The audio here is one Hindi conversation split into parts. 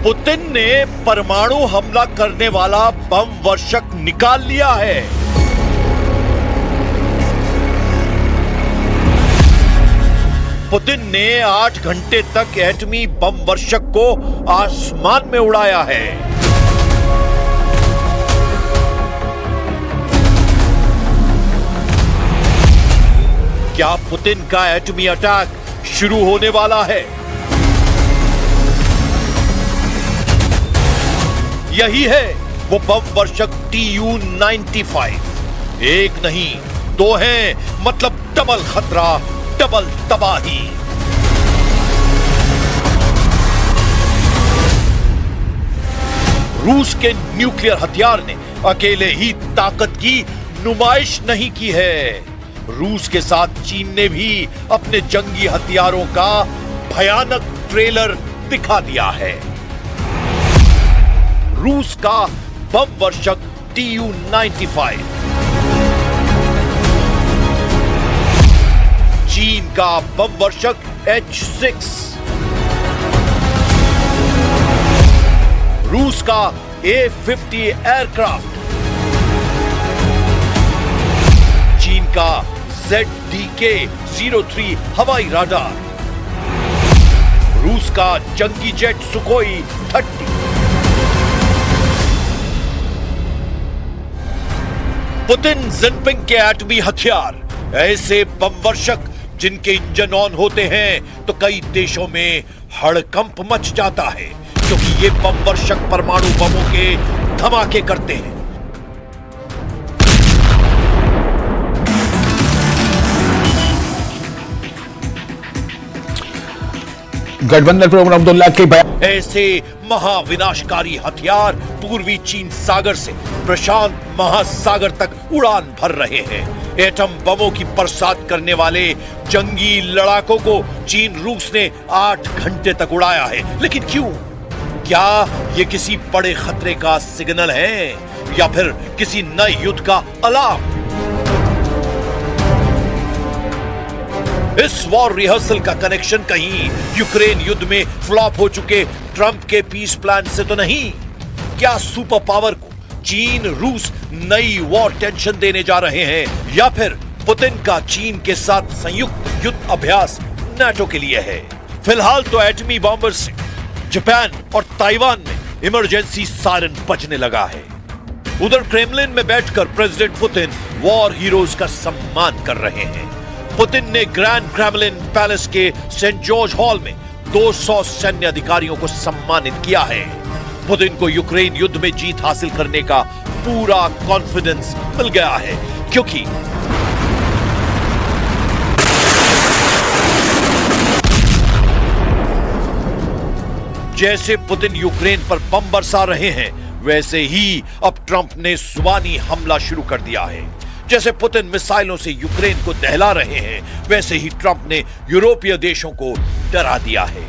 पुतिन ने परमाणु हमला करने वाला बम वर्षक निकाल लिया है। पुतिन ने 8 घंटे तक एटमी बम वर्षक को आसमान में उड़ाया है। क्या पुतिन का एटमी अटैक शुरू होने वाला है? यही है वो बम वर्षक Tu-95। एक नहीं, दो हैं, मतलब डबल खतरा, डबल तबाही। रूस के न्यूक्लियर हथियार ने अकेले ही ताकत की नुमाइश नहीं की है। रूस के साथ चीन ने भी अपने जंगी हथियारों का भयानक ट्रेलर दिखा दिया है। रूस का बम वर्षक Tu-95, चीन का बम वर्षक H-6, रूस का A-50 एयरक्राफ्ट, चीन का ZDK-03 हवाई राडार, रूस का जंगी जेट सुखोई 30, पुतिन जिनपिंग के एटमी हथियार, ऐसे बम वर्षक जिनके इंजन ऑन होते हैं तो कई देशों में हड़कंप मच जाता है, क्योंकि ये बम वर्षक परमाणु बमों के धमाके करते हैं। गठबंधन प्रमुख अब्दुल्ला के बयान। ऐसे महाविनाशकारी हथियार पूर्वी चीन सागर से प्रशांत महासागर तक उड़ान भर रहे हैं। एटम बमों की बरसात करने वाले जंगी लड़ाकों को चीन रूस ने 8 घंटे तक उड़ाया है। लेकिन क्यों? क्या ये किसी बड़े खतरे का सिग्नल है या फिर किसी नए युद्ध का अलार्म? इस वॉर रिहर्सल का कनेक्शन कहीं यूक्रेन युद्ध में फ्लॉप हो चुके ट्रंप के पीस प्लान से तो नहीं? क्या सुपर पावर को चीन रूस नई वॉर टेंशन देने जा रहे हैं या फिर पुतिन का चीन के साथ संयुक्त युद्ध अभ्यास नाटो के लिए है? फिलहाल तो एटमी बॉम्बर से जापान और ताइवान में इमरजेंसी सायरन बजने लगा है। उधर क्रेमलिन में बैठकर प्रेसिडेंट पुतिन वॉर हीरोज का सम्मान कर रहे हैं। पुतिन ने ग्रैंड क्रेमलिन पैलेस के सेंट जॉर्ज हॉल में 200 सैन्य अधिकारियों को सम्मानित किया है। पुतिन को यूक्रेन युद्ध में जीत हासिल करने का पूरा कॉन्फिडेंस मिल गया है, क्योंकि जैसे पुतिन यूक्रेन पर बम बरसा रहे हैं, वैसे ही अब ट्रंप ने जुबानी हमला शुरू कर दिया है। जैसे पुतिन मिसाइलों से यूक्रेन को दहला रहे हैं, वैसे ही ट्रंप ने यूरोपीय देशों को डरा दिया है।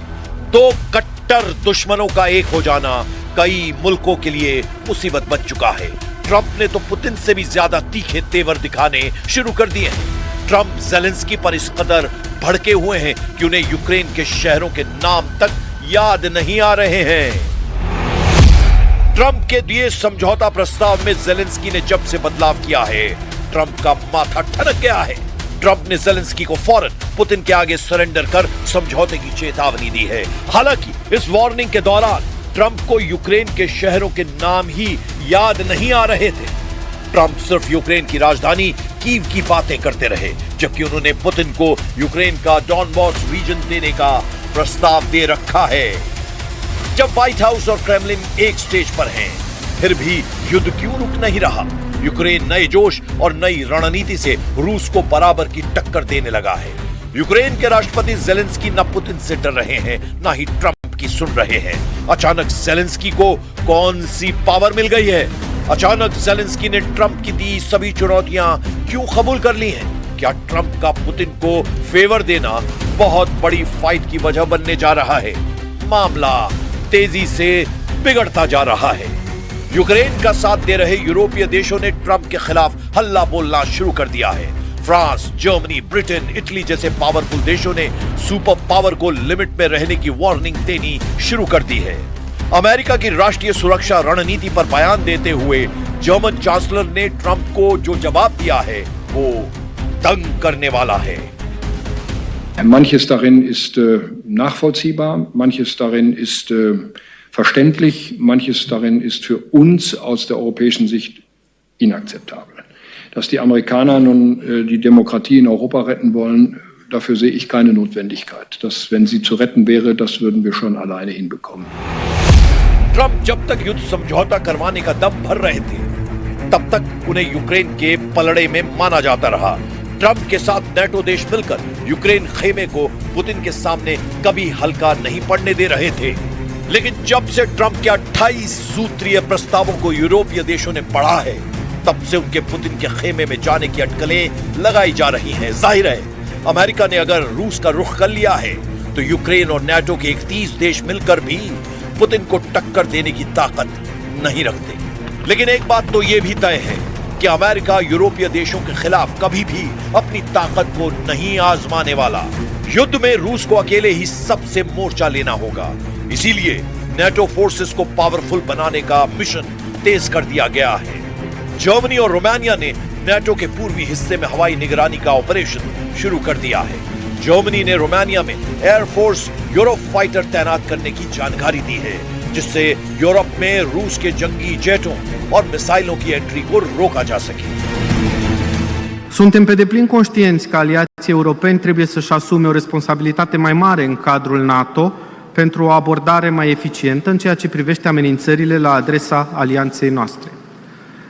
दो कट्टर दुश्मनों का एक हो जाना कई मुल्कों के लिए मुसीबत बन चुका है। ट्रंप ने तो पुतिन से भी ज्यादा तीखे तेवर दिखाने शुरू कर दिए हैं। ट्रंप ज़ेलेंस्की पर इस कदर भड़के हुए हैं कि उन्हें यूक्रेन के शहरों के नाम तक याद नहीं आ रहे हैं। ट्रंप के दिए समझौता प्रस्ताव में ज़ेलेंस्की ने जब से बदलाव किया है, ट्रंप का माथा ठनक गया है। ट्रंप ने ज़ेलेंस्की को फौरन पुतिन के आगे सरेंडर कर समझौते की चेतावनी दी है। हालांकि इस वार्निंग के दौरान ट्रंप को यूक्रेन के शहरों के नाम ही याद नहीं आ रहे थे। ट्रंप सिर्फ यूक्रेन की राजधानी कीव की बातें करते रहे, जबकि उन्होंने पुतिन को यूक्रेन का डॉनबॉस रीजन देने का प्रस्ताव दे रखा है। जब व्हाइट हाउस और क्रेमलिन एक स्टेज पर हैं, फिर भी युद्ध क्यों रुक नहीं रहा? यूक्रेन नए जोश और नई रणनीति से रूस को बराबर की टक्कर देने लगा है। यूक्रेन के राष्ट्रपति ज़ेलेंस्की न पुतिन से डर रहे हैं, न ही ट्रंप की सुन रहे हैं। अचानक ज़ेलेंस्की को कौन सी पावर मिल गई है? अचानक ज़ेलेंस्की ने ट्रंप की दी सभी चुनौतियां क्यों कबूल कर ली हैं? क्या ट्रंप का पुतिन को फेवर देना बहुत बड़ी फाइट की वजह बनने जा रहा है? मामला तेजी से बिगड़ता जा रहा है। यूक्रेन का साथ दे रहे यूरोपीय देशों ने ट्रंप के खिलाफ हल्ला बोलना शुरू कर दिया है। फ्रांस, जर्मनी, ब्रिटेन, इटली जैसे पावरफुल देशों ने सुपर पावर को लिमिट में रहने की वार्निंग देनी शुरू कर दी है। अमेरिका की राष्ट्रीय सुरक्षा रणनीति पर बयान देते हुए जर्मन चांसलर ने ट्रंप को जो जवाब दिया है वो तंग करने वाला है। Manches darin ist nachvollziehbar, manches darin ist verständlich, manches darin ist für uns aus der europäischen Sicht inakzeptabel. Dass die Amerikaner nun die Demokratie in Europa retten wollen, dafür sehe ich keine Notwendigkeit. Das, wenn sie zu retten wäre, das würden wir schon alleine hinbekommen. Trump जब तक युद्ध समझौता करवाने का दम भर रहे थे, तब तक उन्हें यूक्रेन के पलड़े में माना जाता रहा। ट्रंप के साथ नेटो देश मिलकर यूक्रेन खेमे को पुतिन के सामने कभी हल्का नहीं पड़ने दे रहे थे। लेकिन जब से ट्रंप के 28 सूत्रीय प्रस्तावों को यूरोपीय देशों ने पढ़ा है, तब से उनके पुतिन के खेमे में जाने की अटकलें लगाई जा रही हैं। जाहिर है, अमेरिका ने अगर रूस का रुख कर लिया है, तो यूक्रेन और नेटो के 31 देश मिलकर भी पुतिन को टक्कर देने की ताकत नहीं रखते। लेकिन एक बात तो यह भी तय है कि अमेरिका यूरोपीय देशों के खिलाफ कभी भी अपनी ताकत को नहीं आजमाने वाला। युद्ध में रूस को अकेले ही सबसे मोर्चा लेना होगा। इसीलिए नेटो फोर्सेस को पावरफुल बनाने का मिशन तेज कर दिया गया है। जर्मनी और रोमानिया ने नेटो के पूर्वी हिस्से में हवाई निगरानी का ऑपरेशन शुरू कर दिया है। जर्मनी ने रोमानिया में एयरफोर्स यूरोफाइटर तैनात करने की जानकारी दी है, जिससे यूरोप में रूस के जंगी जेटों और मिसाइलों की एंट्री को रोका जा सके। Suntem pe deplin conștienți că aliații europeni trebuie să-și asume o responsabilitate mai mare în cadrul NATO pentru o abordare mai eficientă în ceea ce privește amenințările la adresa alianței noastre.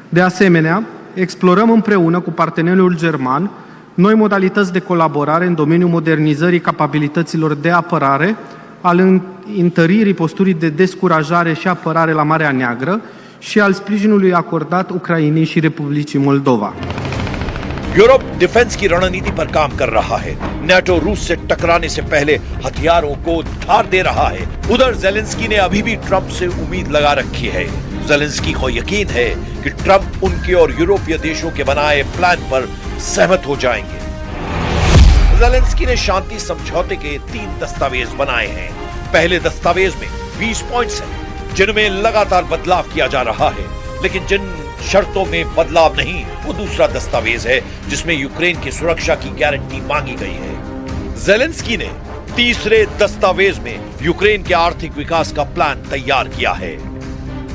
De asemenea, explorăm împreună cu partenerul german noi modalități de colaborare în domeniul modernizării capabilităților de apărare, al întăririi posturii de descurajare și apărare la Marea Neagră și al sprijinului acordat Ucrainei și Republicii Moldova. Europe defence की रणनीति पर काम कर रहा है। नेटो रूस से टकराने से पहले हथियारों को धार दे रहा है। उधर जेलेंस्की ने अभी भी ट्रंप से उम्मीद लगा रखी है। जेलेंस्की को यकीन है कि ट्रंप उनके और यूरोपीय देशों के बनाए प्लान पर सहमत हो जाएंगे। जेलेंस्की ने शांति समझौते के 3 दस्तावेज बनाए हैं। पहले दस्तावेज में 20 पॉइंट्स हैं, जिनमें लगातार बदलाव किया जा रहा है। लेकिन जिन शर्तों में बदलाव नहीं, वो दूसरा दस्तावेज है जिसमें यूक्रेन की सुरक्षा की गारंटी मांगी गई है। जेलेंस्की ने तीसरे दस्तावेज में यूक्रेन के आर्थिक विकास का प्लान तैयार किया है।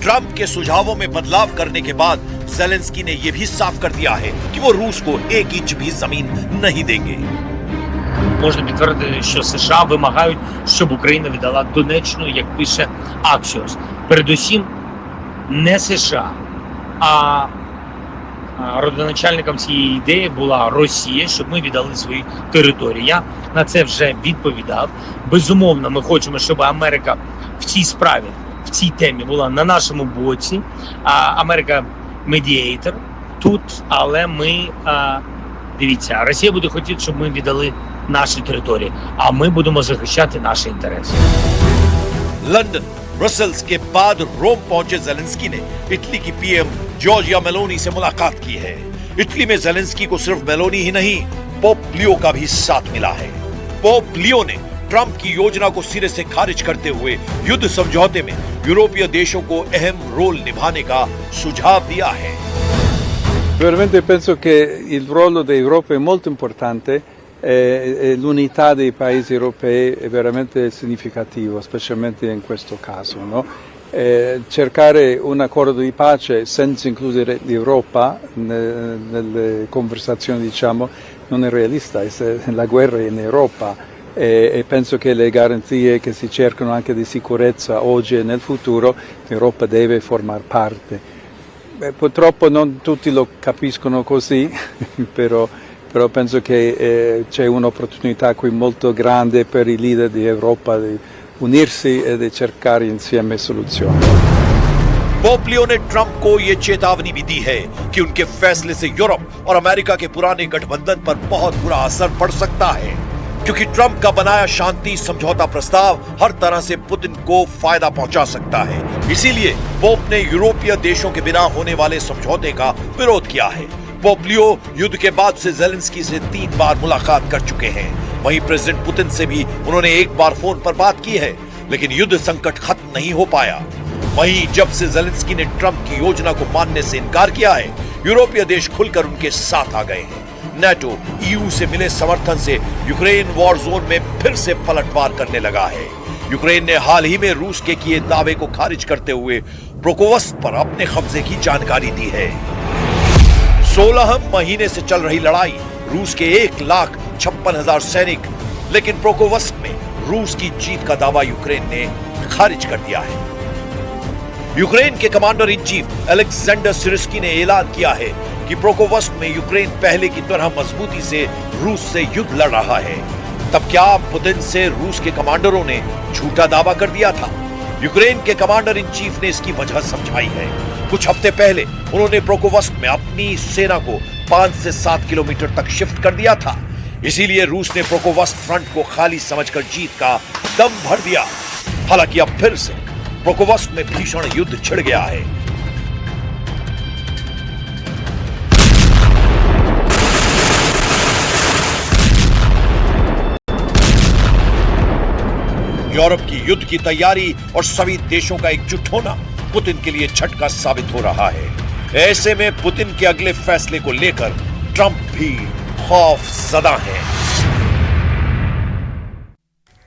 ट्रंप के सुझावों में बदलाव करने के बाद जेलेंस्की ने यह भी साफ कर दिया है कि वो रूस को 1 इंच भी जमीन नहीं देंगे। Можна підтвердити, що США вимагають, щоб Україна віддала Донеччину, як пише Axios. Передусім, не США, а родоначальником цієї ідеї була Росія, щоб ми віддали свої території. Я на це вже відповідав. Безумовно, ми хочемо, щоб Америка в цій справі, в цій темі була на нашому боці. Америка медіатор тут, але ми, дивіться, Росія буде хотіти, щоб ми віддали наші території, а ми будемо захищати наші інтереси. लंदन, ब्रसेल्स के बाद रोम पहुंचे जेलेंस्की ने इटली की पीएम जॉर्जिया मेलोनी से मुलाकात की है। इटली में जेलेंस्की को सिर्फ मेलोनी ही नहीं, पोप लियो का भी साथ मिला है। पोप लियो ने ट्रंप की योजना को सिरे से खारिज करते हुए युद्ध समझौते में यूरोपीय देशों को अहम रोल निभाने का सुझाव दिया है। Veramente penso che il ruolo dell'Europa è molto importante. L'unità dei paesi europei è veramente significativo, specialmente in questo caso, no? Cercare un accordo di pace senza includere l'Europa nelle conversazioni, diciamo, non è realista. La guerra è in Europa e penso che le garanzie che si cercano anche di sicurezza oggi e nel futuro, l'Europa deve formar parte. Purtroppo non tutti lo capiscono così, però penso che c'è un'opportunità qui molto grande per i leader di Europa di unirsi e di cercare insieme soluzioni. Pope Leo ने ट्रंप को यह चेतावनी भी दी है कि उनके फैसले से यूरोप और अमेरिका के पुराने गठबंधन पर बहुत बुरा असर पड़ सकता है, क्योंकि ट्रंप का बनाया शांति समझौता प्रस्ताव हर तरह से पुतिन को फायदा पहुंचा सकता है। इसीलिए पोप ने यूरोपीय देशों के बिना होने वाले समझौते का विरोध किया है। पोप लियो युद्ध के बाद से जेलेंस्की से 3 बार मुलाकात कर चुके हैं। वहीं प्रेसिडेंट पुतिन से भी उन्होंने 1 बार फोन पर बात की है, लेकिन युद्ध संकट खत्म नहीं हो पाया। वहीं जब से ज़ेलेंस्की ने ट्रंप की योजना को मानने से इनकार किया है, यूरोपीय देश खुलकर उनके साथ आ गए हैं। नेटो, ईयू से मिले समर्थन से यूक्रेन वॉर जोन में फिर से पलटवार करने लगा है। यूक्रेन ने हाल ही में रूस के किए दावे को खारिज करते हुए पोक्रोवस्क पर अपने कब्जे की जानकारी दी है। 16 महीने से चल रही लड़ाई, रूस के 1,56,000 सैनिक, लेकिन पोक्रोवस्क में रूस की जीत का दावा यूक्रेन ने खारिज कर दिया है। यूक्रेन के कमांडर इन चीफ अलेक्जेंडर सिरस्की ने ऐलान किया है कि पोक्रोवस्क में यूक्रेन पहले की तरह मजबूती से रूस से युद्ध लड़ रहा है। तब क्या पुतिन से रूस के कमांडरों ने झूठा दावा कर दिया था? यूक्रेन के कमांडर इन चीफ ने इसकी वजह समझाई है। कुछ हफ्ते पहले उन्होंने पोक्रोवस्क में अपनी सेना को 5 से 7 किलोमीटर तक शिफ्ट कर दिया था। इसीलिए रूस ने पोक्रोवस्क फ्रंट को खाली समझकर जीत का दम भर दिया। हालांकि अब फिर से पोक्रोवस्क में भीषण युद्ध छिड़ गया है। यूरोप की युद्ध की तैयारी और सभी देशों का एकजुट होना पुतिन के लिए झटका साबित हो रहा है। ऐसे में पुतिन के अगले फैसले को लेकर ट्रंप भी खौफजदा है।